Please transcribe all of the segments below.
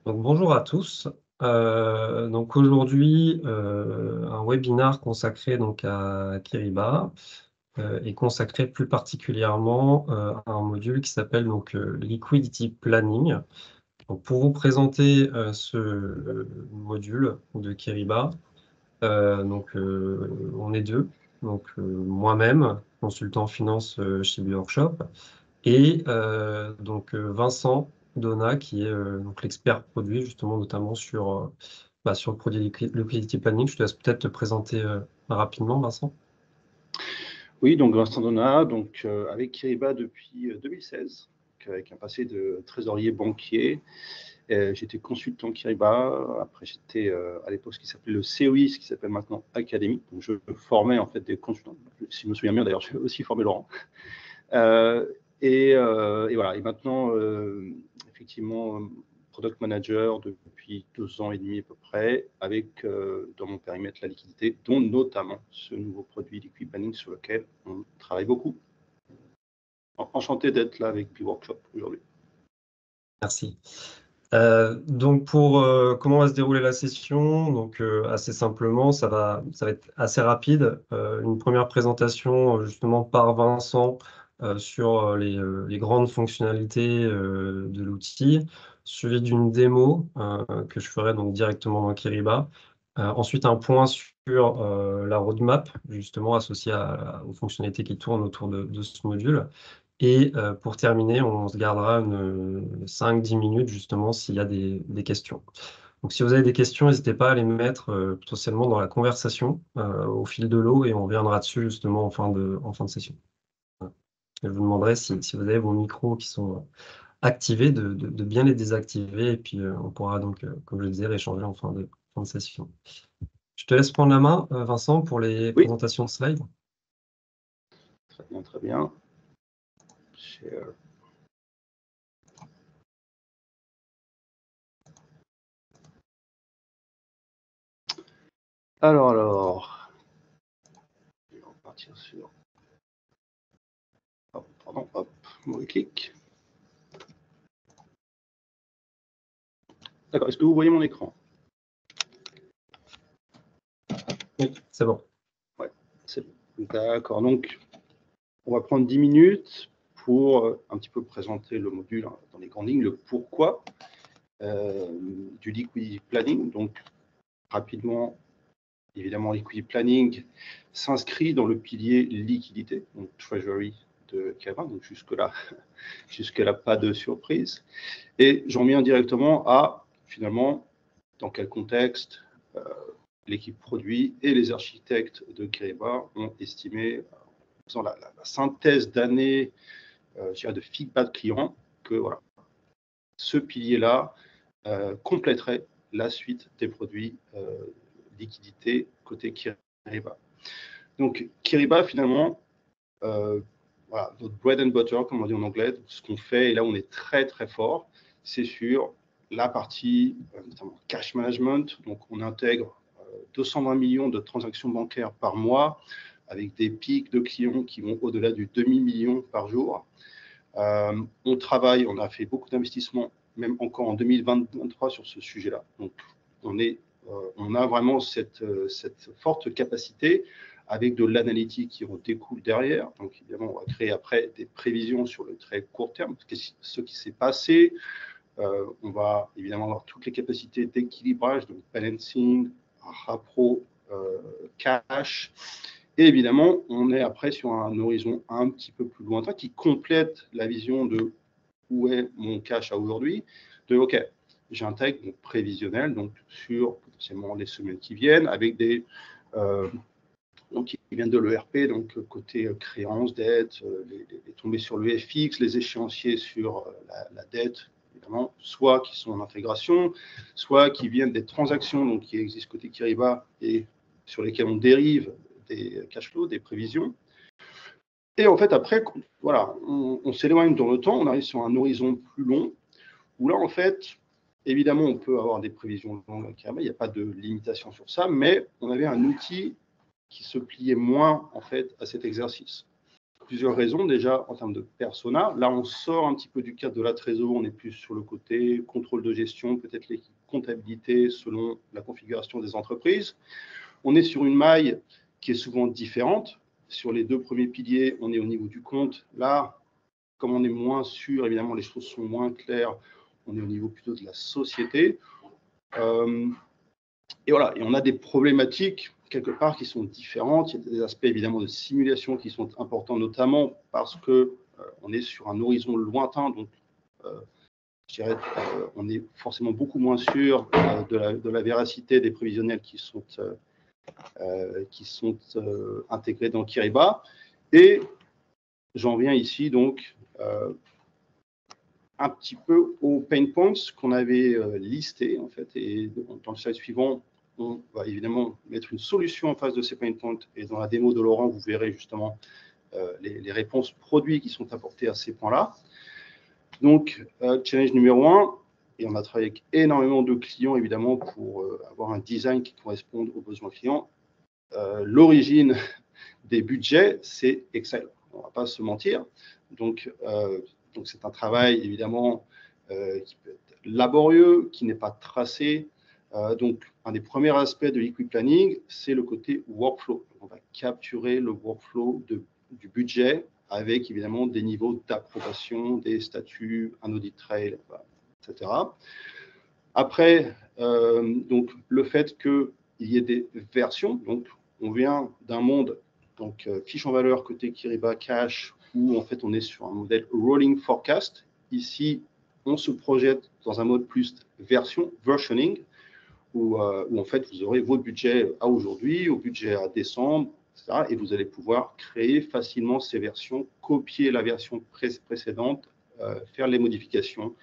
Donc, bonjour à tous. Donc aujourd'hui, un webinar consacré donc à Kiriba est consacré plus particulièrement à un module qui s'appelle donc Liquidity Planning. Donc, pour vous présenter ce module de Kiriba, on est deux. Donc moi-même, consultant finance chez Workshop, et Vincent Donat, qui est donc l'expert produit, justement, notamment sur le produit Liquidity Planning. Je te laisse peut-être te présenter rapidement, Vincent. Oui, donc Vincent Donat, avec Kiriba depuis 2016, avec un passé de trésorier banquier. J'étais consultant Kiriba. Après, j'étais à l'époque ce qui s'appelait le COI, ce qui s'appelle maintenant Académie. Donc, je formais en fait des consultants. Si je me souviens bien, d'ailleurs, j'ai aussi formé Laurent. Et voilà. Et maintenant, effectivement, product manager depuis 2 ans et demi à peu près, avec dans mon périmètre la liquidité, dont notamment ce nouveau produit Liquidity Planning sur lequel on travaille beaucoup. Enchanté d'être là avec B-Workshop aujourd'hui. Merci. Donc comment va se dérouler la session? Donc assez simplement, ça va être assez rapide. Une première présentation justement par Vincent sur les grandes fonctionnalités de l'outil, suivi d'une démo que je ferai donc directement dans Kiriba. Ensuite, un point sur la roadmap, justement associée aux fonctionnalités qui tournent autour de ce module. Et pour terminer, on se gardera 5-10 minutes justement s'il y a des questions. Donc si vous avez des questions, n'hésitez pas à les mettre potentiellement dans la conversation au fil de l'eau, et on reviendra dessus justement en fin de session. Voilà. Je vous demanderai si vous avez vos micros qui sont activés, de bien les désactiver, et puis on pourra donc, comme je le disais, échanger en fin de session. Je te laisse prendre la main, Vincent, pour les présentations de slides. Très bien, très bien. Share. Alors, je vais repartir sur. Hop, mauvais clic. D'accord, est-ce que vous voyez mon écran? Oui, c'est bon. Ouais, c'est bon. D'accord, donc on va prendre 10 minutes pour un petit peu présenter le module dans les grandes lignes, le pourquoi du Liquidity Planning. Donc, rapidement, évidemment, Liquidity Planning s'inscrit dans le pilier liquidité, donc Treasury de Kiriba. Donc, jusque-là, pas de surprise. Et j'en viens directement à, finalement, dans quel contexte l'équipe produit et les architectes de Kiriba ont estimé, en faisant la synthèse d'années de feedback client, que voilà, ce pilier-là compléterait la suite des produits liquidité côté Kiriba. Donc, Kiriba, finalement, voilà, notre bread and butter, comme on dit en anglais, ce qu'on fait, et là on est très très fort, c'est sur la partie notamment cash management. Donc, on intègre 220 millions de transactions bancaires par mois, avec des pics de clients qui vont au-delà du demi-million par jour. On travaille, on a fait beaucoup d'investissements, même encore en 2023 sur ce sujet-là. Donc, on a vraiment cette forte capacité avec de l'analytique qui en découle derrière. Donc, évidemment, on va créer après des prévisions sur le très court terme, ce qui s'est passé. On va évidemment avoir toutes les capacités d'équilibrage, donc balancing, rappro, cash. Et évidemment, on est après sur un horizon un petit peu plus lointain qui complète la vision de où est mon cash à aujourd'hui, de OK, j'intègre mon prévisionnel donc sur potentiellement les semaines qui viennent avec des donc qui viennent de l'ERP, donc côté créance, dette, les tombées sur le FX, les échéanciers sur la dette, évidemment, soit qui sont en intégration, soit qui viennent des transactions donc qui existent côté Kiriba et sur lesquelles on dérive des cash flows, des prévisions. Et en fait, après, voilà, on s'éloigne dans le temps, on arrive sur un horizon plus long, où là, en fait, évidemment, on peut avoir des prévisions longues, il n'y a pas de limitation sur ça, mais on avait un outil qui se pliait moins, en fait, à cet exercice. plusieurs raisons. Déjà, en termes de persona, là, on sort un petit peu du cadre de la trésor, on est plus sur le côté contrôle de gestion, peut-être l'équipe comptabilité selon la configuration des entreprises. On est sur une maille qui est souvent différente. Sur les 2 premiers piliers, on est au niveau du compte. Là, comme on est moins sûr, évidemment, les choses sont moins claires, on est au niveau plutôt de la société. Et voilà, et on a des problématiques quelque part qui sont différentes. Il y a des aspects évidemment de simulation qui sont importants, notamment parce que on est sur un horizon lointain, donc je dirais on est forcément beaucoup moins sûr de la véracité des prévisionnels qui sont intégrés dans Kyriba. Et j'en viens ici donc un petit peu aux pain points qu'on avait listés en fait, et dans le slide suivant, on va évidemment mettre une solution en face de ces pain points, et dans la démo de Laurent, vous verrez justement les réponses produits qui sont apportées à ces points-là. Donc, challenge numéro 1, et on a travaillé avec énormément de clients évidemment pour avoir un design qui corresponde aux besoins clients. L'origine des budgets, c'est Excel, on ne va pas se mentir. Donc c'est un travail évidemment qui peut être laborieux, qui n'est pas tracé. Donc, un des premiers aspects de Liquid Planning, c'est le côté workflow. On va capturer le workflow du budget avec évidemment des niveaux d'approbation, des statuts, un audit trail, etc. Après, donc, le fait qu'il y ait des versions, donc on vient d'un monde, donc fiche en valeur côté Kyriba Cash, où en fait on est sur un modèle rolling forecast. Ici, on se projette dans un mode plus versioning, où en fait vous aurez votre budget à aujourd'hui, au budget à décembre, etc. Et vous allez pouvoir créer facilement ces versions, copier la version précédente, faire les modifications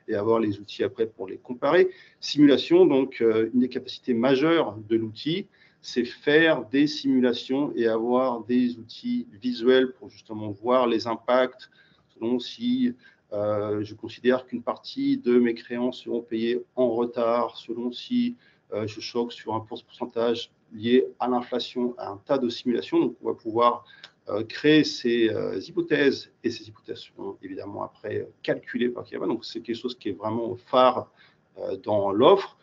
et avoir les outils après pour les comparer. Simulation, donc une des capacités majeures de l'outil, c'est faire des simulations et avoir des outils visuels pour justement voir les impacts, selon si je considère qu'une partie de mes créances seront payées en retard, selon si je choque sur un pourcentage lié à l'inflation, à un tas de simulations. Donc, on va pouvoir créer ces hypothèses, et ces hypothèses seront évidemment après calculées par Kyriba. Donc, c'est quelque chose qui est vraiment phare dans l'offre.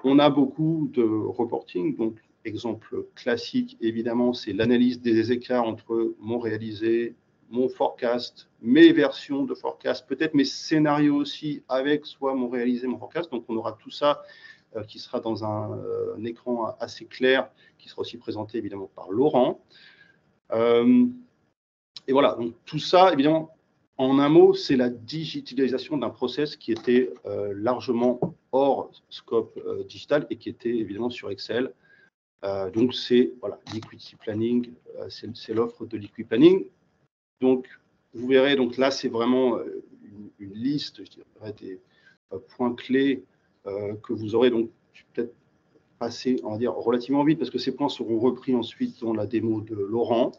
On a beaucoup de reporting. Donc, exemple classique, évidemment, c'est l'analyse des écarts entre mon réalisé, mon forecast, mes versions de forecast, peut-être mes scénarios aussi, avec soit mon réalisé, mon forecast. Donc, on aura tout ça qui sera dans un écran assez clair, qui sera aussi présenté évidemment par Laurent. Et voilà, donc tout ça, évidemment, en un mot, c'est la digitalisation d'un process qui était largement hors scope digital et qui était évidemment sur Excel. Donc, c'est voilà, Liquidity Planning, c'est l'offre de Liquid Planning. Donc, vous verrez, donc là, c'est vraiment une liste, je dirais, des points clés que vous aurez. Donc, je vais peut-être passer, on va dire, relativement vite, parce que ces points seront repris ensuite dans la démo de Laurent.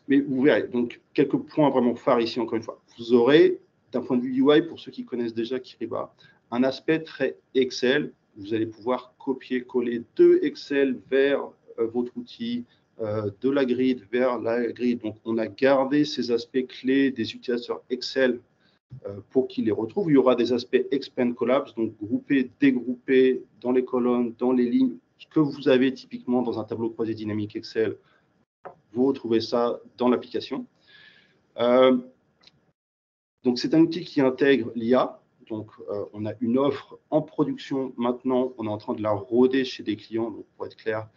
Mais vous verrez, donc, quelques points vraiment phares ici, encore une fois. Vous aurez, d'un point de vue UI, pour ceux qui connaissent déjà Kyriba, un aspect très Excel. Vous allez pouvoir copier-coller de Excel vers votre outil, de la grid vers la grid. Donc, on a gardé ces aspects clés des utilisateurs Excel pour qu'ils les retrouvent. Il y aura des aspects expand collapse, donc grouper, dégrouper dans les colonnes, dans les lignes, ce que vous avez typiquement dans un tableau croisé dynamique Excel. Vous retrouvez ça dans l'application. Donc, c'est un outil qui intègre l'IA. Donc, on a une offre en production maintenant. On est en train de la roder chez des clients, donc pour être clair,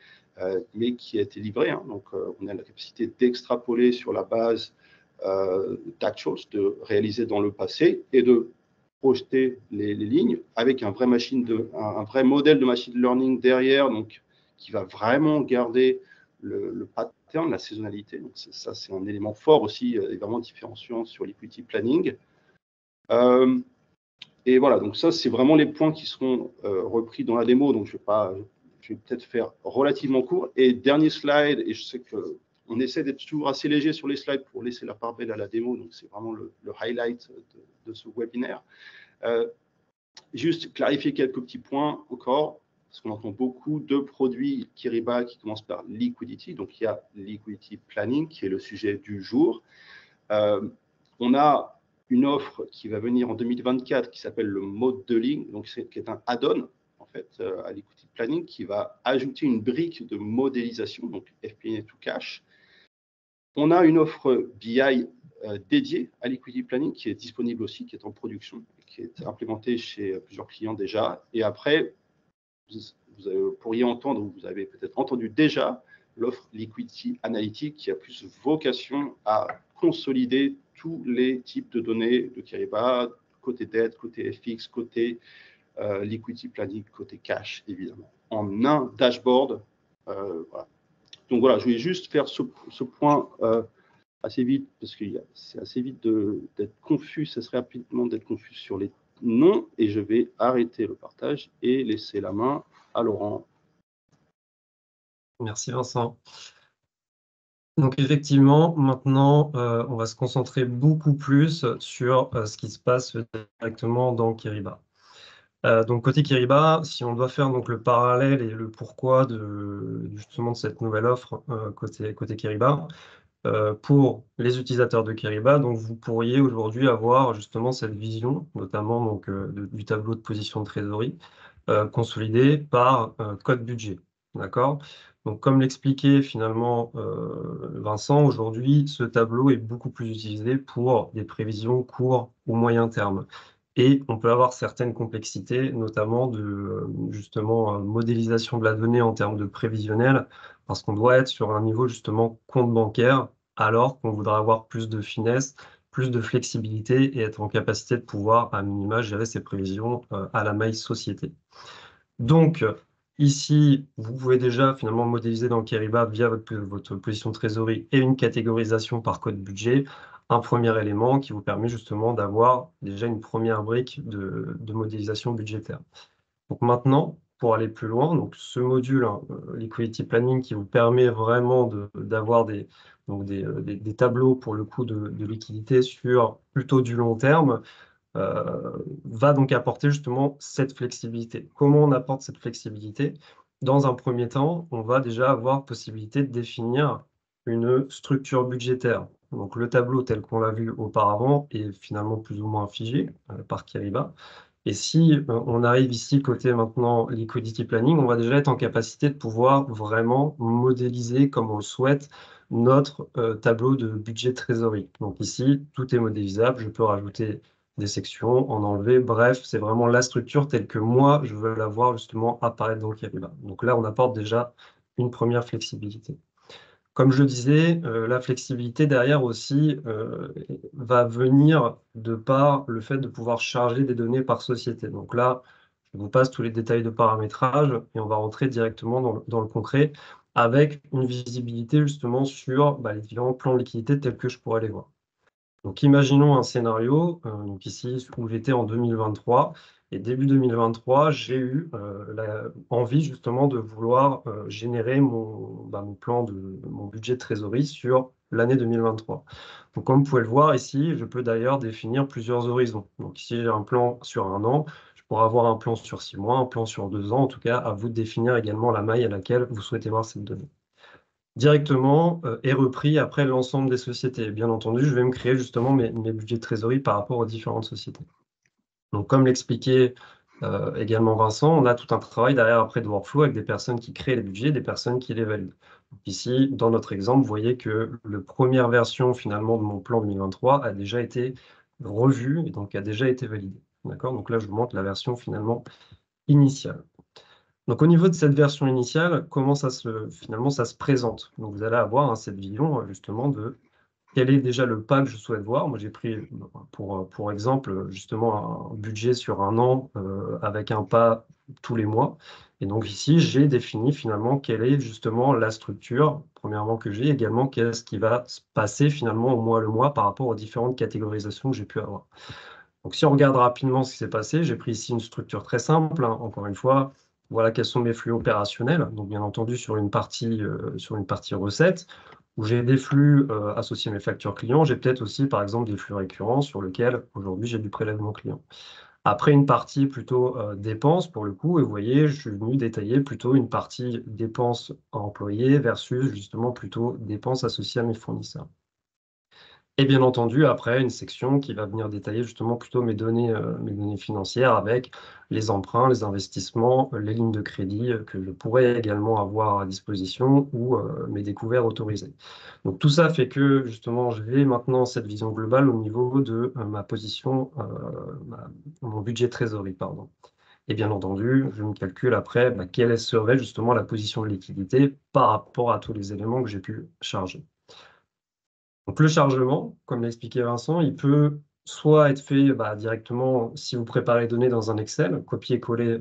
mais qui a été livrée. Hein. Donc, on a la capacité d'extrapoler sur la base d'actuals, de réaliser dans le passé et de projeter les lignes avec un vrai modèle de machine learning derrière, donc qui va vraiment garder le pattern, la saisonnalité. Donc ça, c'est un élément fort aussi et vraiment différenciant sur Liquidity Planning. Et voilà, donc ça, c'est vraiment les points qui seront repris dans la démo. Donc je vais peut-être faire relativement court. Et dernier slide, et je sais qu'on essaie d'être toujours assez léger sur les slides pour laisser la part belle à la démo. Donc c'est vraiment le highlight de ce webinaire. Juste clarifier quelques petits points encore. parce qu'on entend beaucoup de produits Kyriba qui commencent par liquidity. Donc, il y a liquidity planning qui est le sujet du jour. On a une offre qui va venir en 2024 qui s'appelle le modeling, donc qui est un add-on en fait à liquidity planning qui va ajouter une brique de modélisation, donc FP&A to cash. On a une offre BI dédiée à liquidity planning qui est disponible aussi, qui est en production, qui est implémentée chez plusieurs clients déjà. Et après, vous pourriez entendre, ou vous avez peut-être entendu déjà, l'offre Liquidity Analytics qui a plus vocation à consolider tous les types de données de Kyriba, côté dette, côté FX, côté Liquidity Planning, côté cash, évidemment, en un dashboard. Voilà. Donc voilà, je voulais juste faire ce point assez vite, parce que c'est assez vite d'être confus, ça serait rapidement d'être confus sur les noms, et je vais arrêter le partage et laisser la main à Laurent. Merci Vincent. Donc effectivement, maintenant, on va se concentrer beaucoup plus sur ce qui se passe directement dans Kyriba. Donc côté Kyriba, si on doit faire donc le parallèle et le pourquoi justement de cette nouvelle offre côté Kyriba, pour les utilisateurs de Kyriba, donc vous pourriez aujourd'hui avoir justement cette vision, notamment donc, du tableau de position de trésorerie, consolidé par code budget. D'accord? Donc, comme l'expliquait finalement Vincent, aujourd'hui, ce tableau est beaucoup plus utilisé pour des prévisions court ou moyen terme. Et on peut avoir certaines complexités, notamment de justement modélisation de la donnée en termes de prévisionnel, parce qu'on doit être sur un niveau justement compte bancaire, alors qu'on voudra avoir plus de finesse, plus de flexibilité et être en capacité de pouvoir, à minima, gérer ses prévisions à la maille société. Donc, ici, vous pouvez déjà finalement modéliser dans Kyriba via votre position de trésorerie et une catégorisation par code budget, un premier élément qui vous permet justement d'avoir déjà une première brique de modélisation budgétaire. Donc maintenant, pour aller plus loin, donc ce module Liquidity Planning qui vous permet vraiment d'avoir des tableaux pour le coup de liquidité sur plutôt du long terme, va donc apporter justement cette flexibilité. Comment on apporte cette flexibilité? Dans un premier temps, on va déjà avoir possibilité de définir une structure budgétaire. Donc le tableau tel qu'on l'a vu auparavant est finalement plus ou moins figé par Kyriba. Et si on arrive ici côté maintenant liquidity planning, on va déjà être en capacité de pouvoir vraiment modéliser comme on le souhaite notre tableau de budget trésorerie. Donc ici, tout est modélisable. Je peux rajouter des sections, en enlever. Bref, c'est vraiment la structure telle que moi, je veux la voir justement apparaître dans Kyriba. Donc là, on apporte déjà une première flexibilité. Comme je disais, la flexibilité derrière aussi va venir de par le fait de pouvoir charger des données par société. Donc là, je vous passe tous les détails de paramétrage et on va rentrer directement dans le concret avec une visibilité justement sur les différents plans de liquidité tels que je pourrais les voir. Donc imaginons un scénario, donc ici où j'étais en 2023, et début 2023, j'ai eu envie justement de vouloir générer mon plan mon budget de trésorerie sur l'année 2023. Donc comme vous pouvez le voir ici, je peux d'ailleurs définir plusieurs horizons. Donc ici j'ai un plan sur un an, je pourrais avoir un plan sur 6 mois, un plan sur 2 ans, en tout cas à vous de définir également la maille à laquelle vous souhaitez voir cette donnée directement est repris après l'ensemble des sociétés. Bien entendu, je vais me créer justement mes budgets de trésorerie par rapport aux différentes sociétés. Donc, comme l'expliquait également Vincent, on a tout un travail derrière après de workflow avec des personnes qui créent les budgets, des personnes qui les valident. Donc ici, dans notre exemple, vous voyez que la première version finalement de mon plan 2023 a déjà été revue et donc a déjà été validée. D'accord? Donc là, je vous montre la version finalement initiale. Donc au niveau de cette version initiale, comment finalement ça se présente? Donc vous allez avoir cette vision justement de quel est déjà le pas que je souhaite voir. Moi j'ai pris pour exemple justement un budget sur un an avec un pas tous les mois. Et donc ici j'ai défini finalement quelle est justement la structure, premièrement que j'ai, également qu'est-ce qui va se passer finalement au mois le mois par rapport aux différentes catégorisations que j'ai pu avoir. Donc si on regarde rapidement ce qui s'est passé, j'ai pris ici une structure très simple, hein, encore une fois. Voilà quels sont mes flux opérationnels. Donc, bien entendu, sur une partie recettes, où j'ai des flux associés à mes factures clients. J'ai peut-être aussi, par exemple, des flux récurrents sur lesquels, aujourd'hui, j'ai du prélèvement client. Après, une partie plutôt dépenses, pour le coup, et vous voyez, je suis venu détailler plutôt une partie dépenses employées versus justement plutôt dépenses associées à mes fournisseurs. Et bien entendu, après, une section qui va venir détailler justement plutôt mes données financières avec les emprunts, les investissements, les lignes de crédit que je pourrais également avoir à disposition ou mes découvertes autorisées. Donc tout ça fait que justement, je vais maintenant cette vision globale au niveau de ma position, mon budget trésorerie, pardon. Et bien entendu, je me calcule après quelle serait justement la position de liquidité par rapport à tous les éléments que j'ai pu charger. Donc le chargement, comme l'a expliqué Vincent, il peut soit être fait directement si vous préparez les données dans un Excel, copier-coller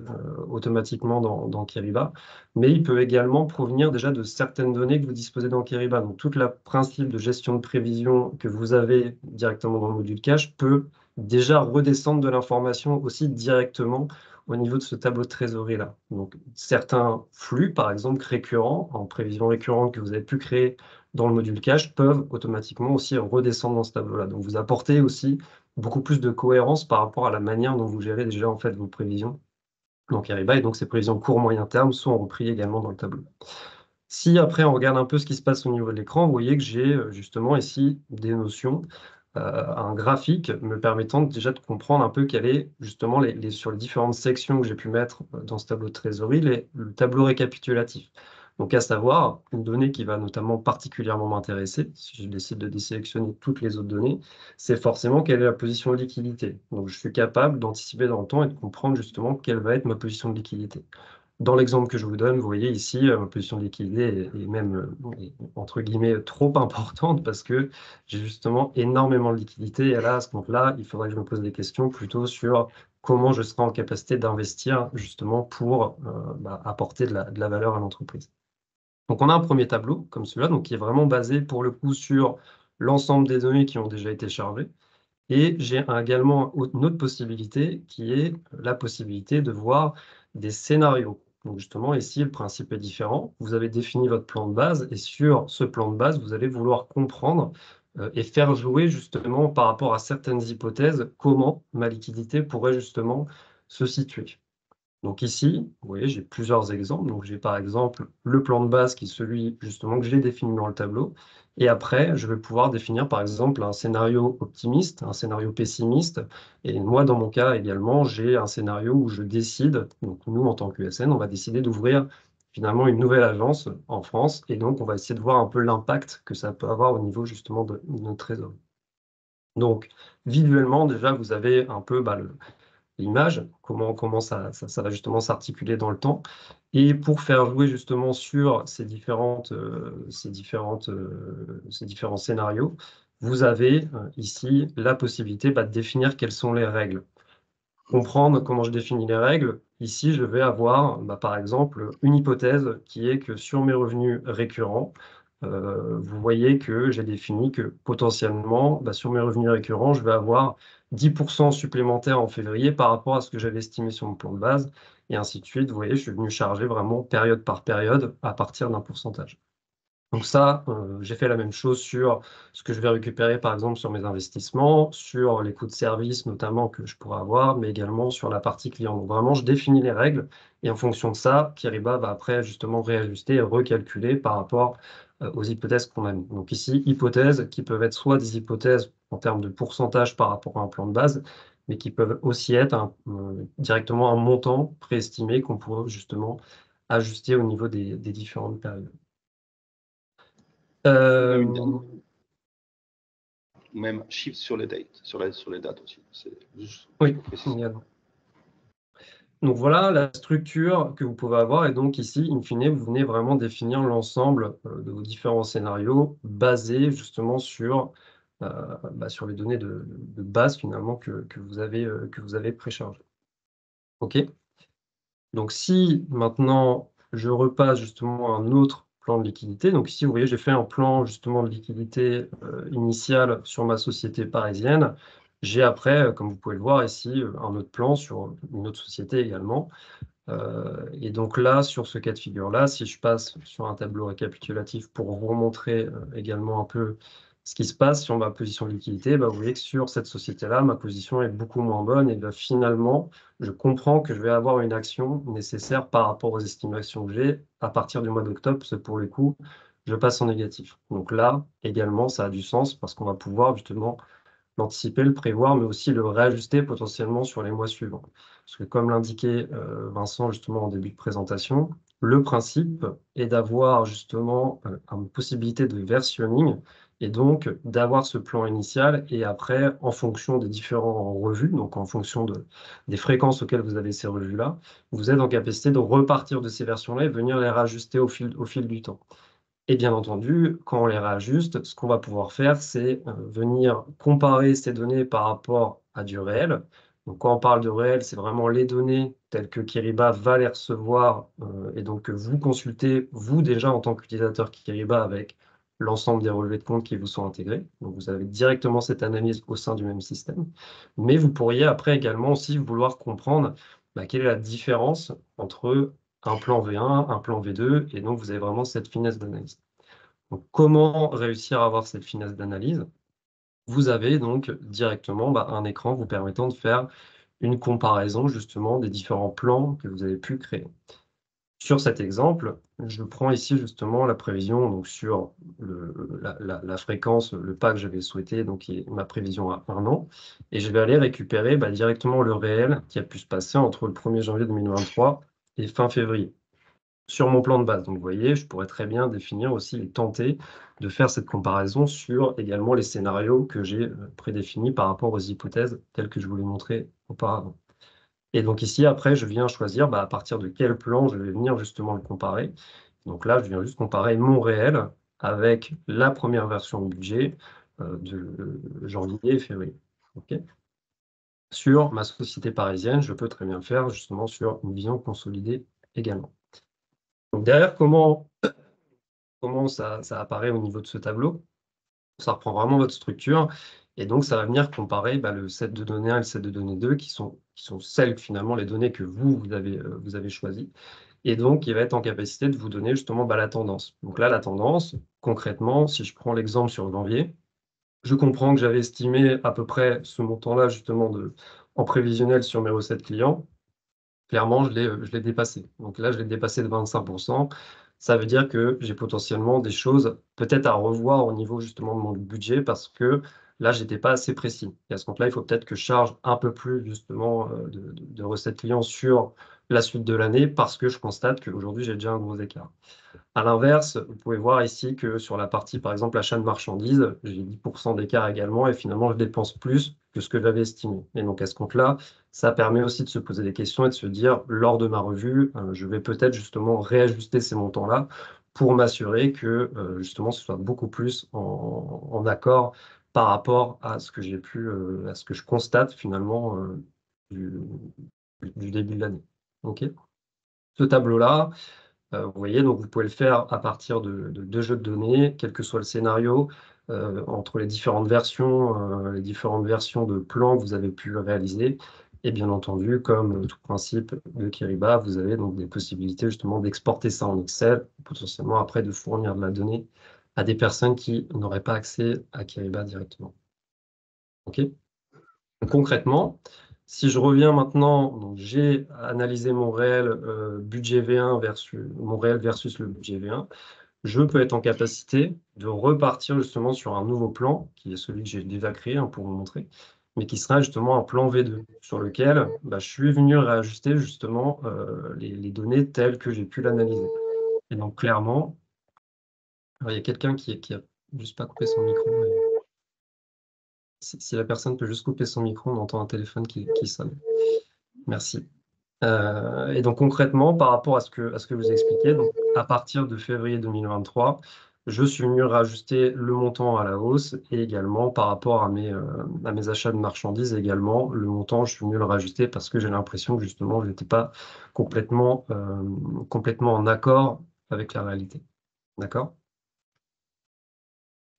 automatiquement dans Kiriba, mais il peut également provenir déjà de certaines données que vous disposez dans Kiriba. Donc tout le principe de gestion de prévision que vous avez directement dans le module cash peut déjà redescendre de l'information aussi directement au niveau de ce tableau de trésorerie-là. Donc certains flux, par exemple récurrents, en prévision récurrente que vous avez pu créer dans le module cache peuvent automatiquement aussi redescendre dans ce tableau-là. Donc, vous apportez aussi beaucoup plus de cohérence par rapport à la manière dont vous gérez déjà en fait vos prévisions. Donc, Ariba, et donc ces prévisions court, moyen terme sont reprises également dans le tableau. Si après on regarde un peu ce qui se passe au niveau de l'écran, vous voyez que j'ai justement ici des notions, un graphique me permettant déjà de comprendre un peu quelle est justement sur les différentes sections que j'ai pu mettre dans ce tableau de trésorerie, le tableau récapitulatif. Donc à savoir, une donnée qui va notamment particulièrement m'intéresser, si je décide de désélectionner toutes les autres données, c'est forcément quelle est la position de liquidité. Donc je suis capable d'anticiper dans le temps et de comprendre justement quelle va être ma position de liquidité. Dans l'exemple que je vous donne, vous voyez ici, ma position de liquidité est même, entre guillemets, trop importante parce que j'ai justement énormément de liquidité. Et là, à ce moment-là, il faudrait que je me pose des questions plutôt sur comment je serai en capacité d'investir justement pour apporter de la valeur à l'entreprise. Donc, on a un premier tableau comme celui-là, donc qui est vraiment basé pour le coup sur l'ensemble des données qui ont déjà été chargées. Et j'ai également une autre possibilité qui est la possibilité de voir des scénarios. Donc justement, ici, le principe est différent. Vous avez défini votre plan de base et sur ce plan de base, vous allez vouloir comprendre et faire jouer justement par rapport à certaines hypothèses comment ma liquidité pourrait justement se situer. Donc ici, vous voyez, j'ai plusieurs exemples. Donc j'ai par exemple le plan de base qui est celui justement que j'ai défini dans le tableau. Et après, je vais pouvoir définir par exemple un scénario optimiste, un scénario pessimiste. Et moi, dans mon cas également, j'ai un scénario où je décide, donc nous en tant qu'USN, on va décider d'ouvrir finalement une nouvelle agence en France. Et donc on va essayer de voir un peu l'impact que ça peut avoir au niveau justement de notre trésorerie. Donc visuellement, déjà, vous avez un peu l'image, comment ça va justement s'articuler dans le temps. Et pour faire jouer justement sur ces différents scénarios, vous avez ici la possibilité de définir quelles sont les règles. Comprendre comment je définis les règles. Ici, je vais avoir, par exemple, une hypothèse qui est que sur mes revenus récurrents, vous voyez que j'ai défini que potentiellement, sur mes revenus récurrents, je vais avoir 10% supplémentaires en février par rapport à ce que j'avais estimé sur mon plan de base, et ainsi de suite. Vous voyez, je suis venu charger vraiment période par période à partir d'un pourcentage. Donc ça, j'ai fait la même chose sur ce que je vais récupérer, par exemple, sur mes investissements, sur les coûts de service notamment que je pourrais avoir, mais également sur la partie client. Donc vraiment, je définis les règles et en fonction de ça, Kiriba va après justement réajuster et recalculer par rapport aux hypothèses qu'on a mis. Donc ici, hypothèses qui peuvent être soit des hypothèses en termes de pourcentage par rapport à un plan de base, mais qui peuvent aussi être directement un montant préestimé qu'on pourrait justement ajuster au niveau des différentes périodes. Même shift sur les dates, sur les dates aussi. Oui, également. Donc voilà la structure que vous pouvez avoir. Et donc ici, in fine, vous venez vraiment définir l'ensemble de vos différents scénarios basés justement sur les données de base finalement que vous avez préchargées. OK. Donc si maintenant je repasse justement à un autre plan de liquidité, donc ici vous voyez j'ai fait un plan justement de liquidité initial sur ma société parisienne. J'ai après, comme vous pouvez le voir ici, un autre plan sur une autre société également. Et donc là, sur ce cas de figure-là, si je passe sur un tableau récapitulatif pour vous montrer également un peu Ce qui se passe sur ma position de liquidité, vous voyez que sur cette société-là, ma position est beaucoup moins bonne et finalement, je comprends que je vais avoir une action nécessaire par rapport aux estimations que j'ai à partir du mois d'octobre, parce que pour le coup, je passe en négatif. Donc là, également, ça a du sens parce qu'on va pouvoir justement l'anticiper, le prévoir, mais aussi le réajuster potentiellement sur les mois suivants. Parce que comme l'indiquait Vincent justement en début de présentation, le principe est d'avoir justement une possibilité de versionning et donc d'avoir ce plan initial et après, en fonction des différents revues, donc en fonction des fréquences auxquelles vous avez ces revues-là, vous êtes en capacité de repartir de ces versions-là et venir les rajuster au fil du temps. Et bien entendu, quand on les réajuste, ce qu'on va pouvoir faire, c'est venir comparer ces données par rapport à du réel. Donc, quand on parle de réel, c'est vraiment les données telles que Kiriba va les recevoir et donc que vous consultez, vous déjà en tant qu'utilisateur Kiriba, avec l'ensemble des relevés de compte qui vous sont intégrés. Donc, vous avez directement cette analyse au sein du même système. Mais vous pourriez après également aussi vouloir comprendre quelle est la différence entre un plan V1, un plan V2, et donc vous avez vraiment cette finesse d'analyse. Donc, comment réussir à avoir cette finesse d'analyse? Vous avez donc directement un écran vous permettant de faire une comparaison justement des différents plans que vous avez pu créer. Sur cet exemple, je prends ici justement la prévision donc sur la fréquence, le pas que j'avais souhaité, donc qui est ma prévision à 1 an, et je vais aller récupérer directement le réel qui a pu se passer entre le 1er janvier 2023 et fin février sur mon plan de base. Donc, vous voyez, je pourrais très bien définir aussi et tenter de faire cette comparaison sur également les scénarios que j'ai prédéfinis par rapport aux hypothèses telles que je vous l'ai montré auparavant. Et donc ici, après, je viens choisir à partir de quel plan je vais venir justement le comparer. Donc là, je viens juste comparer mon réel avec la première version de budget de janvier et février. Okay. Sur ma société parisienne, je peux très bien le faire justement sur une vision consolidée également. Donc derrière, comment ça apparaît au niveau de ce tableau? Ça reprend vraiment votre structure et donc ça va venir comparer le set de données 1 et le set de données 2 qui sont celles, finalement, les données que vous avez choisies et donc il va être en capacité de vous donner justement la tendance. Donc là, la tendance, concrètement, si je prends l'exemple sur janvier, je comprends que j'avais estimé à peu près ce montant-là justement en prévisionnel sur mes recettes clients. Clairement, je l'ai dépassé. Donc là, je l'ai dépassé de 25%. Ça veut dire que j'ai potentiellement des choses peut-être à revoir au niveau justement de mon budget parce que là, je n'étais pas assez précis. Et à ce compte-là, il faut peut-être que je charge un peu plus justement de recettes clients sur la suite de l'année parce que je constate qu'aujourd'hui, j'ai déjà un gros écart. À l'inverse, vous pouvez voir ici que sur la partie, par exemple, achat de marchandises, j'ai 10% d'écart également et finalement, je dépense plus que ce que j'avais estimé. Et donc, à ce compte-là, ça permet aussi de se poser des questions et de se dire, lors de ma revue, je vais peut-être justement réajuster ces montants-là pour m'assurer que justement, ce soit beaucoup plus en accord par rapport à ce que j'ai pu, à ce que je constate finalement du, du début de l'année. OK. Ce tableau-là, vous voyez, donc vous pouvez le faire à partir de 2 jeux de données, quel que soit le scénario, entre les différentes versions de plans que vous avez pu réaliser. Et bien entendu, comme tout principe de Kiriba, vous avez donc des possibilités justement d'exporter ça en Excel, potentiellement après de fournir de la donnée à des personnes qui n'auraient pas accès à Kiriba directement. OK? Donc, concrètement, si je reviens maintenant, donc j'ai analysé mon réel budget V1 versus mon réel versus le budget V1, je peux être en capacité de repartir justement sur un nouveau plan, qui est celui que j'ai déjà créé pour vous montrer, mais qui sera justement un plan V2, sur lequel je suis venu réajuster justement les données telles que j'ai pu l'analyser. Et donc clairement, alors, il y a quelqu'un qui a juste pas coupé son micro. Si la personne peut juste couper son micro, on entend un téléphone qui sonne. Merci. Et donc concrètement, par rapport à ce que vous expliquez, donc à partir de février 2023, je suis venu rajuster le montant à la hausse et également par rapport à mes achats de marchandises également, le montant, je suis venu le rajuster parce que j'ai l'impression que justement, je n'étais pas complètement en accord avec la réalité. D'accord?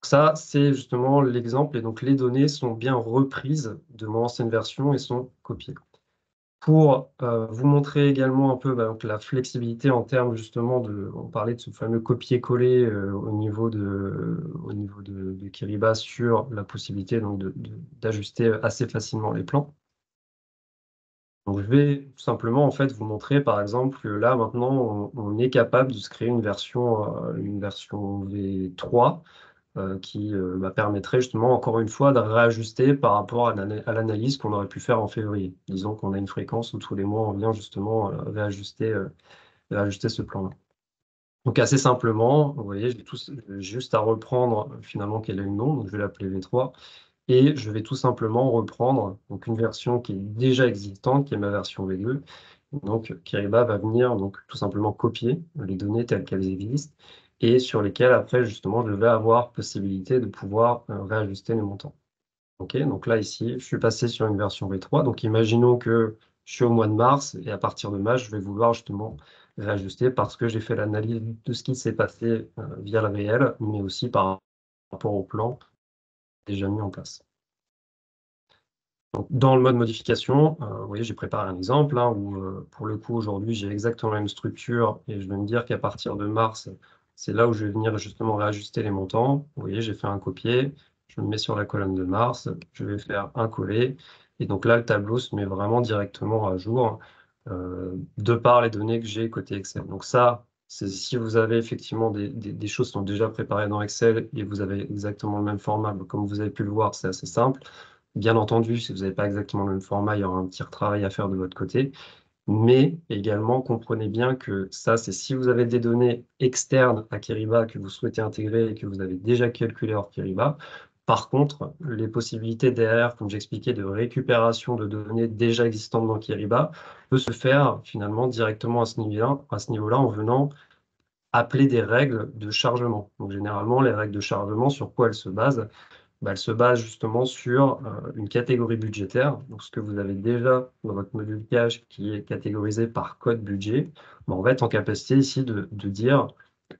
Ça, c'est justement l'exemple et donc les données sont bien reprises de mon ancienne version et sont copiées. Pour vous montrer également un peu donc, la flexibilité en termes justement on parlait de ce fameux copier-coller au niveau de Kiriba sur la possibilité donc, d'ajuster assez facilement les plans. Donc, je vais tout simplement en fait vous montrer par exemple que là maintenant on est capable de se créer une version V3 qui permettrait justement encore une fois de réajuster par rapport à l'analyse qu'on aurait pu faire en février. Disons qu'on a une fréquence où tous les mois on vient justement réajuster ce plan-là. Donc assez simplement, vous voyez, j'ai juste à reprendre finalement quel est le nom, donc je vais l'appeler V3. Et je vais tout simplement reprendre donc, une version qui est déjà existante, qui est ma version V2. Donc, Kiriba va venir donc, tout simplement copier les données telles qu'elles existent et sur lesquelles, après, justement, je vais avoir possibilité de pouvoir réajuster les montants. OK, donc là, ici, je suis passé sur une version V3. Donc, imaginons que je suis au mois de mars et à partir de mars, je vais vouloir justement réajuster parce que j'ai fait l'analyse de ce qui s'est passé via le réel, mais aussi par rapport au plan déjà mis en place. Donc, dans le mode modification, vous voyez, j'ai préparé un exemple hein, où, pour le coup, aujourd'hui, j'ai exactement la même structure et je vais me dire qu'à partir de mars, c'est là où je vais venir justement réajuster les montants. Vous voyez, j'ai fait un copier, je me mets sur la colonne de mars, je vais faire un coller et donc là, le tableau se met vraiment directement à jour de par les données que j'ai côté Excel. Donc ça, c'est si vous avez effectivement des choses qui sont déjà préparées dans Excel et vous avez exactement le même format, comme vous avez pu le voir, c'est assez simple. Bien entendu, si vous n'avez pas exactement le même format, il y aura un petit retravail à faire de votre côté. Mais également, comprenez bien que ça, c'est si vous avez des données externes à Kiriba que vous souhaitez intégrer et que vous avez déjà calculé hors Kiriba. Par contre, les possibilités derrière, comme j'expliquais, de récupération de données déjà existantes dans Kiriba peut se faire finalement directement à ce niveau-là en venant appeler des règles de chargement. Donc généralement, les règles de chargement, sur quoi elles se basent? Elle se base justement sur une catégorie budgétaire. Donc, ce que vous avez déjà dans votre module cash qui est catégorisé par code budget, on va être en capacité ici de dire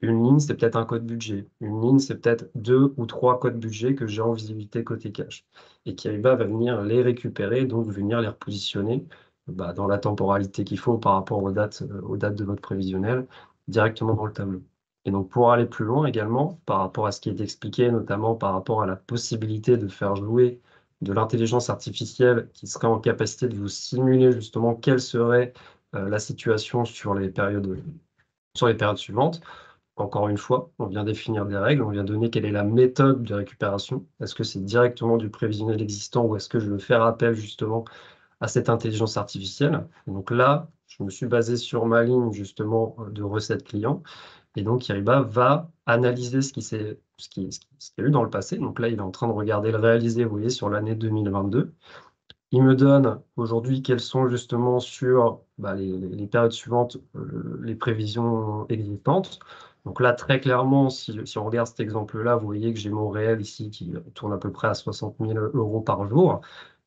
une ligne, c'est peut-être un code budget. Une ligne, c'est peut-être 2 ou 3 codes budget que j'ai en visibilité côté cash. Et Kiriba va venir les récupérer, donc venir les repositionner dans la temporalité qu'il faut par rapport aux dates de votre prévisionnel directement dans le tableau. Et donc, pour aller plus loin également, par rapport à ce qui est expliqué, notamment par rapport à la possibilité de faire jouer de l'intelligence artificielle qui serait en capacité de vous simuler justement quelle serait la situation sur les périodes suivantes. Encore une fois, on vient définir des règles, on vient donner quelle est la méthode de récupération. Est-ce que c'est directement du prévisionnel existant ou est-ce que je veux faire appel justement à cette intelligence artificielle? Et donc là, je me suis basé sur ma ligne justement de recettes clients. Et donc, Kiriba va analyser ce qu'il y a eu dans le passé. Donc là, il est en train de regarder le réalisé, vous voyez, sur l'année 2022. Il me donne aujourd'hui quelles sont justement sur les périodes suivantes les prévisions existantes. Donc là, très clairement, si on regarde cet exemple-là, vous voyez que j'ai mon réel ici qui tourne à peu près à 60 000 € par jour.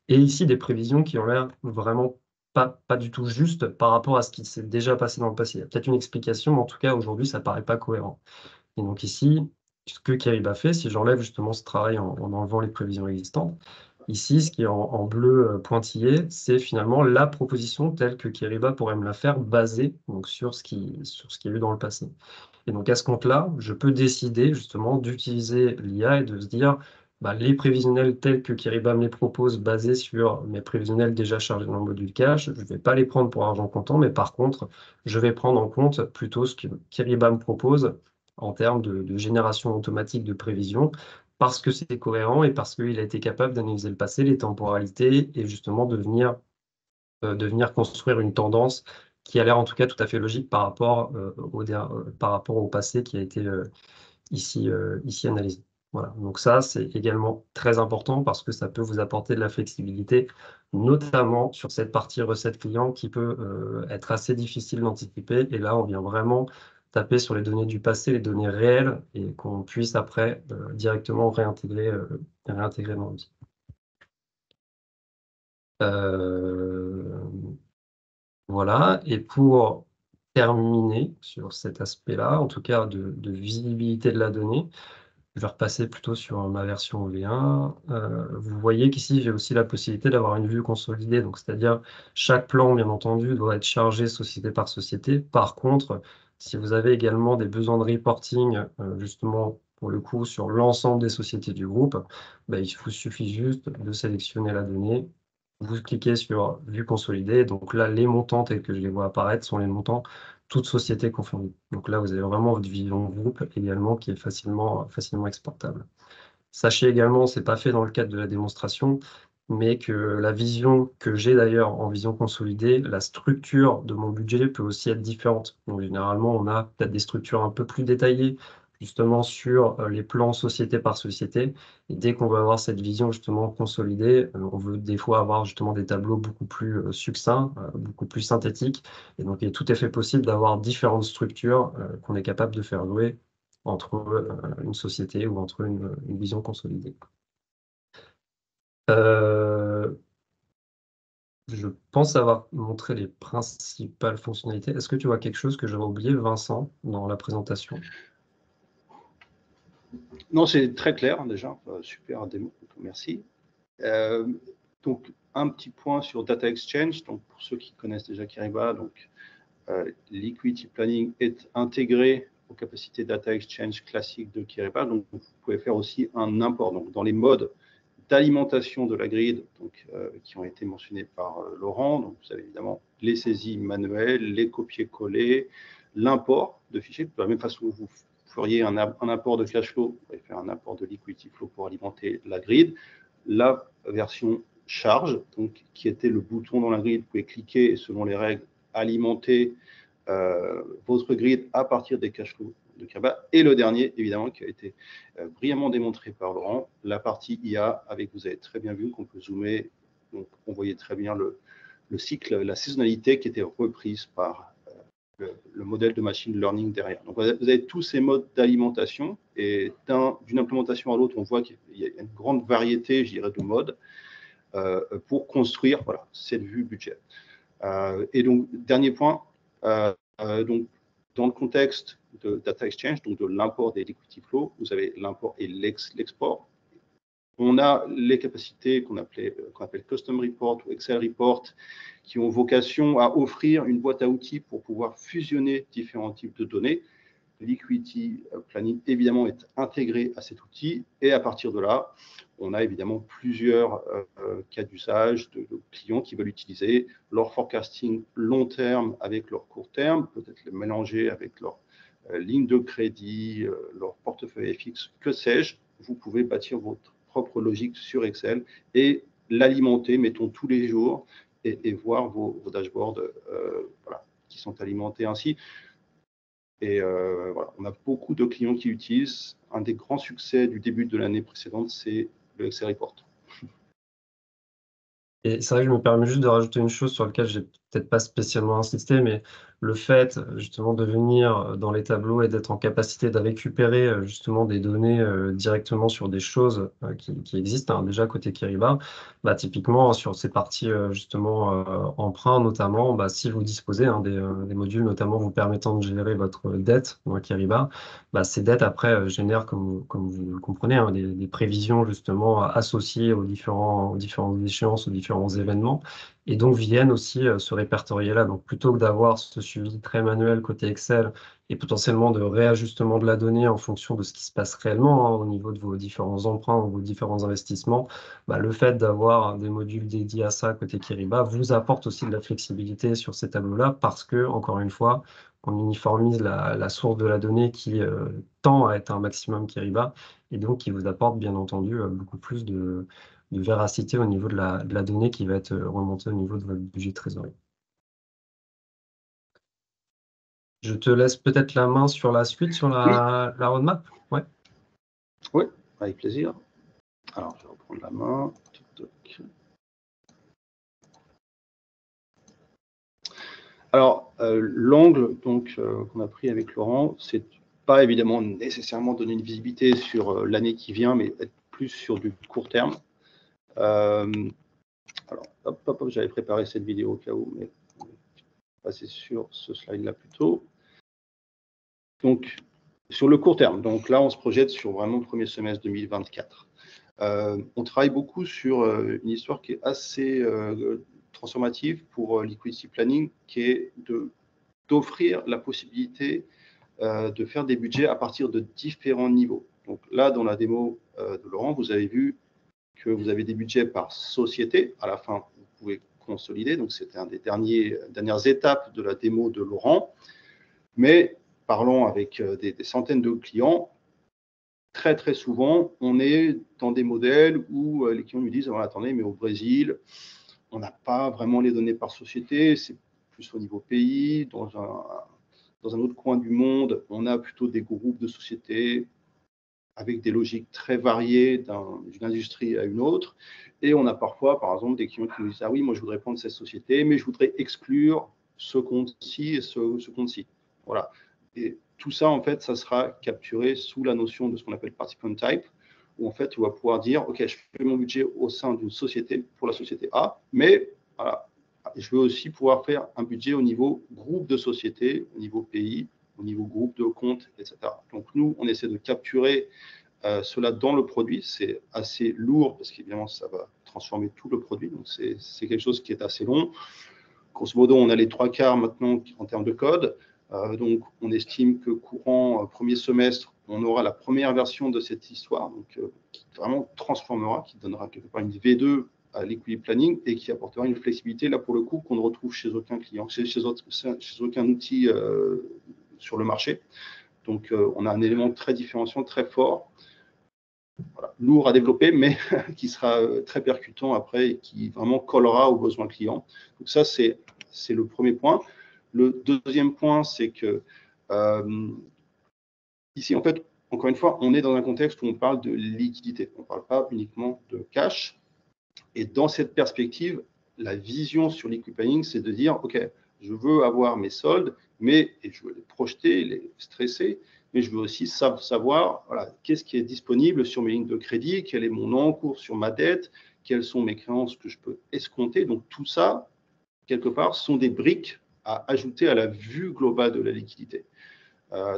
Et ici, des prévisions qui ont l'air vraiment pas du tout justes par rapport à ce qui s'est déjà passé dans le passé. Il y a peut-être une explication, mais en tout cas, aujourd'hui, ça ne paraît pas cohérent. Et donc ici, ce que Kiriba fait, si j'enlève justement ce travail en enlevant les prévisions existantes, ici, ce qui est en bleu pointillé, c'est finalement la proposition telle que Kiriba pourrait me la faire basée donc, sur ce qui est eu dans le passé. Et donc à ce compte-là, je peux décider justement d'utiliser l'IA et de se dire les prévisionnels tels que Kiriba me les propose, basés sur mes prévisionnels déjà chargés dans le module cash, je ne vais pas les prendre pour argent comptant, mais par contre, je vais prendre en compte plutôt ce que Kiriba me propose en termes de génération automatique de prévision, parce que c'est cohérent et parce qu'il a été capable d'analyser le passé, les temporalités, et justement de venir construire une tendance qui a l'air en tout cas tout à fait logique par rapport au passé qui a été ici analysé. Voilà. Donc ça, c'est également très important parce que ça peut vous apporter de la flexibilité, notamment sur cette partie recette client qui peut être assez difficile d'anticiper. Et là, on vient vraiment taper sur les données du passé, les données réelles, et qu'on puisse après directement réintégrer dans l'outil. Voilà, et pour terminer sur cet aspect-là, en tout cas de visibilité de la donnée, Je vais repasser plutôt sur ma version V1. Vous voyez qu'ici, j'ai aussi la possibilité d'avoir une vue consolidée. Donc, c'est-à-dire, chaque plan, bien entendu, doit être chargé société par société. Par contre, si vous avez également des besoins de reporting, justement, pour le coup, sur l'ensemble des sociétés du groupe, bah, il vous suffit juste de sélectionner la donnée. Vous cliquez sur vue consolidée. Donc là, les montants tels que je les vois apparaître sont les montants toutes sociétés confondues. Donc là, vous avez vraiment votre vision groupe également qui est facilement exportable. Sachez également, ce n'est pas fait dans le cadre de la démonstration, mais que la vision que j'ai d'ailleurs en vision consolidée, la structure de mon budget peut aussi être différente. Donc généralement, on a peut-être des structures un peu plus détaillées, justement sur les plans société par société. Et dès qu'on va avoir cette vision justement consolidée, on veut des fois avoir justement des tableaux beaucoup plus succincts, beaucoup plus synthétiques. Et donc, il est tout à fait possible d'avoir différentes structures qu'on est capable de faire jouer entre une société ou entre une vision consolidée. Je pense avoir montré les principales fonctionnalités. Est-ce que tu vois quelque chose que j'aurais oublié, Vincent, dans la présentation? Non, c'est très clair déjà, super démo, merci. Donc, un petit point sur Data Exchange. Donc, pour ceux qui connaissent déjà Kyriba, donc Liquidity Planning est intégré aux capacités Data Exchange classiques de Kyriba. Donc, vous pouvez faire aussi un import. Donc, dans les modes d'alimentation de la grid, donc, qui ont été mentionnés par Laurent, donc vous avez évidemment les saisies manuelles, les copier-coller, l'import de fichiers. De la même façon que vous feriez un import de cash flow, vous pouvez faire un import de liquidity flow pour alimenter la grid. La version charge, donc, qui était le bouton dans la grid, vous pouvez cliquer et selon les règles, alimenter votre grid à partir des cash flows de Kyriba. Et le dernier, évidemment, qui a été brillamment démontré par Laurent, la partie IA, avec, vous avez très bien vu qu'on peut zoomer, donc on voyait très bien le cycle, la saisonnalité qui était reprise par le modèle de machine learning derrière. Donc, vous avez tous ces modes d'alimentation et d'une implémentation à l'autre, on voit qu'il y a une grande variété, je dirais, de modes pour construire voilà, cette vue budget. Et donc, dernier point, donc, dans le contexte de Data Exchange, donc de l'import des liquidity flows, vous avez l'import et l'export. On a les capacités qu'on appelle Custom Report ou Excel Report qui ont vocation à offrir une boîte à outils pour pouvoir fusionner différents types de données. Liquidity Planning, évidemment, est intégré à cet outil. Et à partir de là, on a évidemment plusieurs cas d'usage de clients qui veulent utiliser leur forecasting long terme avec leur court terme, peut-être le mélanger avec leur ligne de crédit, leur portefeuille FX, que sais-je. Vous pouvez bâtir votre propre logique sur Excel et l'alimenter, mettons, tous les jours et voir vos dashboards voilà, qui sont alimentés ainsi. Et voilà, on a beaucoup de clients qui l'utilisent. Un des grands succès du début de l'année précédente, c'est le Excel Report. Et c'est vrai que je me permets juste de rajouter une chose sur laquelle j'ai peut-être pas spécialement insisté, mais le fait justement de venir dans les tableaux et d'être en capacité de récupérer justement des données directement sur des choses qui existent hein, déjà côté Kyriba, bah, typiquement sur ces parties justement emprunt notamment, bah, si vous disposez hein, des modules notamment vous permettant de gérer votre dette dans Kyriba, bah, ces dettes après génèrent, comme vous le comprenez, hein, des prévisions justement associées aux différentes échéances, aux différents événements, et donc viennent aussi se répertorier là. Donc plutôt que d'avoir ce suivi très manuel côté Excel et potentiellement de réajustement de la donnée en fonction de ce qui se passe réellement hein, au niveau de vos différents emprunts ou vos différents investissements, bah, le fait d'avoir des modules dédiés à ça côté Kyriba vous apporte aussi de la flexibilité sur ces tableaux-là parce que, encore une fois, on uniformise la source de la donnée qui tend à être un maximum Kyriba et donc qui vous apporte bien entendu beaucoup plus de véracité au niveau de la donnée qui va être remontée au niveau de votre budget de trésorerie. Je te laisse peut-être la main sur la suite, sur Oui, la roadmap. Ouais. oui, avec plaisir. Alors, je vais reprendre la main. Alors, l'angle qu'on a pris avec Laurent, c'est pas évidemment nécessairement donner une visibilité sur l'année qui vient, mais être plus sur du court terme. Alors, hop, j'avais préparé cette vidéo au cas où, mais on va passer sur ce slide-là plutôt. Donc, sur le court terme. Donc là, on se projette sur vraiment le premier semestre 2024. On travaille beaucoup sur une histoire qui est assez transformative pour Liquidity Planning, qui est d'offrir la possibilité de faire des budgets à partir de différents niveaux. Donc là, dans la démo de Laurent, vous avez vu que vous avez des budgets par société. À la fin, vous pouvez consolider. Donc, c'était un des dernières étapes de la démo de Laurent. Mais parlons avec des centaines de clients. Très, très souvent, on est dans des modèles où les clients nous disent oh, attendez, mais au Brésil, on n'a pas vraiment les données par société, c'est plus au niveau pays. Dans un autre coin du monde, on a plutôt des groupes de sociétés avec des logiques très variées d'une industrie à une autre. Et on a parfois, par exemple, des clients qui nous disent ah oui, moi je voudrais prendre cette société, mais je voudrais exclure ce compte-ci et ce compte-ci. Voilà. Et tout ça, en fait, ça sera capturé sous la notion de ce qu'on appelle participant type, où en fait, on va pouvoir dire ok, je fais mon budget au sein d'une société pour la société A, mais voilà, je veux aussi pouvoir faire un budget au niveau groupe de sociétés, au niveau pays, au niveau groupe de comptes, etc. Donc, nous, on essaie de capturer cela dans le produit. C'est assez lourd parce qu'évidemment, ça va transformer tout le produit. Donc, c'est quelque chose qui est assez long. Grosso modo, on a les 3/4 maintenant en termes de code. Donc, on estime que courant premier semestre, on aura la première version de cette histoire, donc, qui vraiment transformera, qui donnera quelque part une V2 à Liquidity Planning et qui apportera une flexibilité, là pour le coup, qu'on ne retrouve chez aucun client, chez aucun outil sur le marché. Donc, on a un élément très différenciant, très fort, voilà, lourd à développer, mais qui sera très percutant après et qui vraiment collera aux besoins clients. Donc, ça, c'est le premier point. Le deuxième point, c'est que ici, en fait, encore une fois, on est dans un contexte où on parle de liquidité. On ne parle pas uniquement de cash. Et dans cette perspective, la vision sur Liquidity Planning, c'est de dire, OK, je veux avoir mes soldes, et je veux les projeter, les stresser, mais je veux aussi savoir voilà, qu'est-ce qui est disponible sur mes lignes de crédit, quel est mon encours sur ma dette, quelles sont mes créances que je peux escompter. Donc, tout ça, quelque part, sont des briques à ajouter à la vue globale de la liquidité.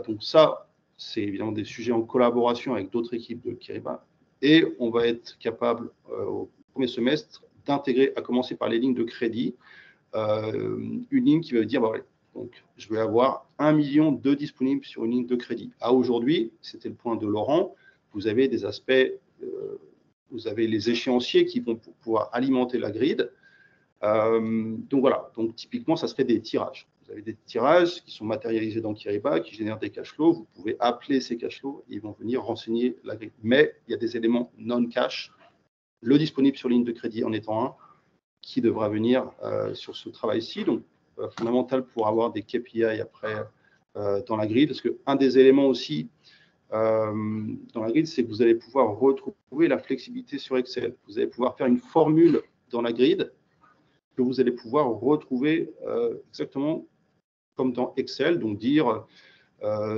Donc, ça, c'est évidemment des sujets en collaboration avec d'autres équipes de Kyriba. Et on va être capable, au premier semestre, d'intégrer, à commencer par les lignes de crédit, une ligne qui va dire, bah, ouais, donc, je vais avoir 1 million de disponibles sur une ligne de crédit. À aujourd'hui, c'était le point de Laurent, vous avez des aspects, vous avez les échéanciers qui vont pouvoir alimenter la grid. Donc voilà, donc typiquement, ça serait des tirages. Vous avez des tirages qui sont matérialisés dans Kyriba, qui génèrent des cash flows. Vous pouvez appeler ces cash flows et ils vont venir renseigner la grille. Mais il y a des éléments non-cash, le disponible sur ligne de crédit en étant un, qui devra venir sur ce travail-ci. Donc, fondamental pour avoir des KPI après dans la grille, parce qu'un des éléments aussi dans la grid, c'est que vous allez pouvoir retrouver la flexibilité sur Excel. Vous allez pouvoir faire une formule dans la grid que vous allez pouvoir retrouver exactement comme dans Excel, donc dire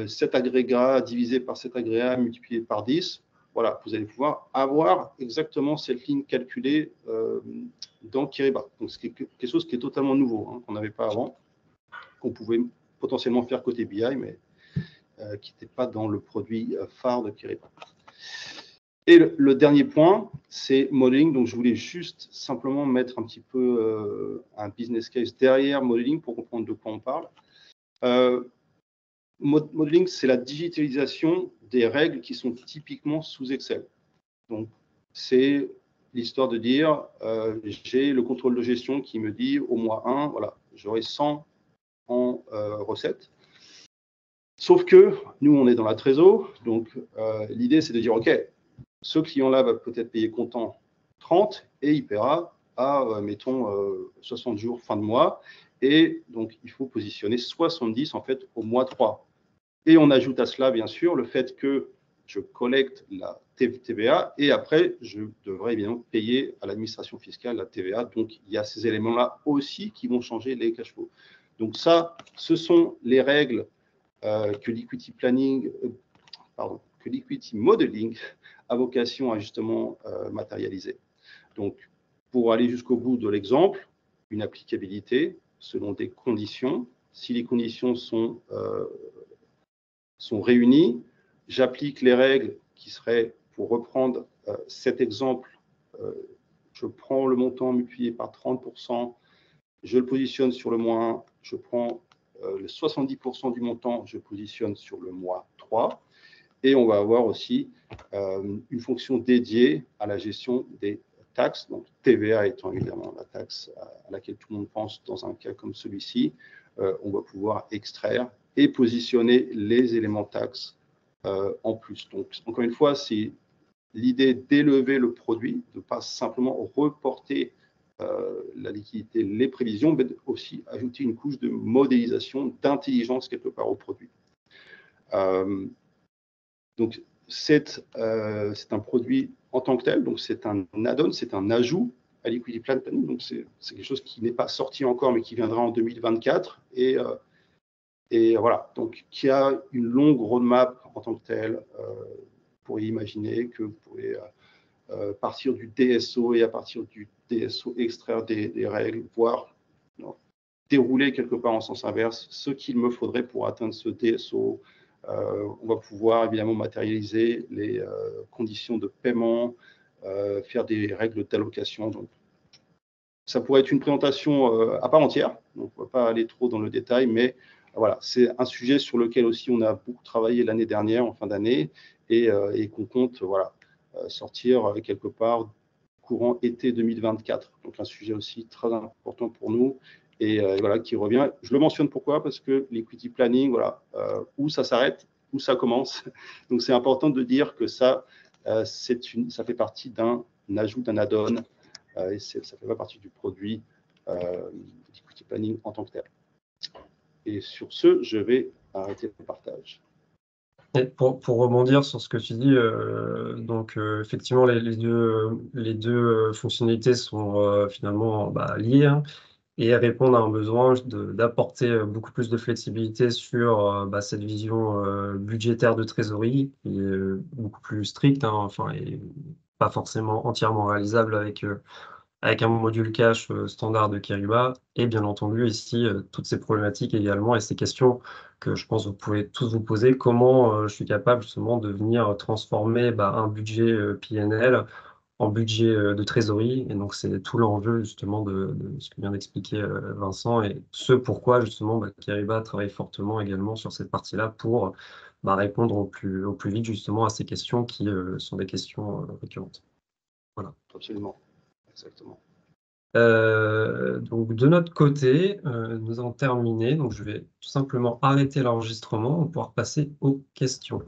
cet agrégat divisé par cet agrégat multiplié par 10. Voilà, vous allez pouvoir avoir exactement cette ligne calculée dans Kyriba. Donc, c'est quelque chose qui est totalement nouveau, hein, qu'on n'avait pas avant, qu'on pouvait potentiellement faire côté BI, mais qui n'était pas dans le produit phare de Kyriba. Et le dernier point, c'est modeling. Donc, je voulais juste simplement mettre un petit peu un business case derrière modeling pour comprendre de quoi on parle. Modeling, c'est la digitalisation des règles qui sont typiquement sous Excel. Donc, c'est l'histoire de dire, j'ai le contrôle de gestion qui me dit au mois 1, voilà, j'aurai 100 en recettes. Sauf que nous, on est dans la trésor. Donc, l'idée, c'est de dire, OK, ce client-là va peut-être payer comptant 30 et il paiera à, mettons, 60 jours fin de mois. Et donc, il faut positionner 70 en fait au mois 3. Et on ajoute à cela, bien sûr, le fait que je collecte la TVA et après, je devrais évidemment payer à l'administration fiscale la TVA. Donc, il y a ces éléments-là aussi qui vont changer les cash flows. Donc, ça, ce sont les règles que Liquidity Planning, que Liquidity Modeling a vocation à justement matérialiser. Donc, pour aller jusqu'au bout de l'exemple, une applicabilité selon des conditions. Si les conditions sont sont réunies. J'applique les règles qui seraient, pour reprendre cet exemple, je prends le montant multiplié par 30%, je le positionne sur le mois 1, je prends le 70% du montant, je positionne sur le mois 3, et on va avoir aussi une fonction dédiée à la gestion des taxes, donc TVA étant évidemment la taxe à laquelle tout le monde pense dans un cas comme celui-ci. On va pouvoir extraire et positionner les éléments taxes en plus. Donc, encore une fois, c'est l'idée d'élever le produit, de ne pas simplement reporter la liquidité, les prévisions, mais aussi ajouter une couche de modélisation, d'intelligence quelque part au produit. Donc, c'est un produit en tant que tel, donc c'est un add-on, c'est un ajout à Liquidity Planning, donc c'est quelque chose qui n'est pas sorti encore, mais qui viendra en 2024, et voilà, donc qui a une longue roadmap en tant que tel. Vous pourriez imaginer que vous pouvez partir du DSO et à partir du DSO extraire des règles, voire dérouler quelque part en sens inverse ce qu'il me faudrait pour atteindre ce DSO. On va pouvoir évidemment matérialiser les conditions de paiement, faire des règles d'allocation. Donc, ça pourrait être une présentation à part entière, donc on ne va pas aller trop dans le détail, mais voilà, c'est un sujet sur lequel aussi on a beaucoup travaillé l'année dernière, en fin d'année, et qu'on compte voilà, sortir quelque part courant été 2024. Donc un sujet aussi très important pour nous et voilà, qui revient. Je le mentionne pourquoi? Parce que l'equity planning, voilà, où ça s'arrête, où ça commence. Donc c'est important de dire que ça, ça fait partie d'un ajout, d'un add-on, et ça ne fait pas partie du produit d'equity planning en tant que tel. Et sur ce, je vais arrêter le partage. Et pour rebondir sur ce que tu dis, donc effectivement les deux fonctionnalités sont finalement liées, hein, et répondent à un besoin d'apporter beaucoup plus de flexibilité sur cette vision budgétaire de trésorerie qui est beaucoup plus stricte, hein, enfin, et pas forcément entièrement réalisable avec un module cache standard de Kyriba, et bien entendu ici toutes ces problématiques également et ces questions que je pense que vous pouvez tous vous poser, comment je suis capable justement de venir transformer un budget PNL en budget de trésorerie, et donc c'est tout l'enjeu justement de ce que vient d'expliquer Vincent, et ce pourquoi justement Kyriba travaille fortement également sur cette partie-là pour répondre au plus vite justement à ces questions qui sont des questions récurrentes. Voilà. Absolument, exactement. Donc de notre côté, nous avons terminé. Donc je vais tout simplement arrêter l'enregistrement pour pouvoir passer aux questions.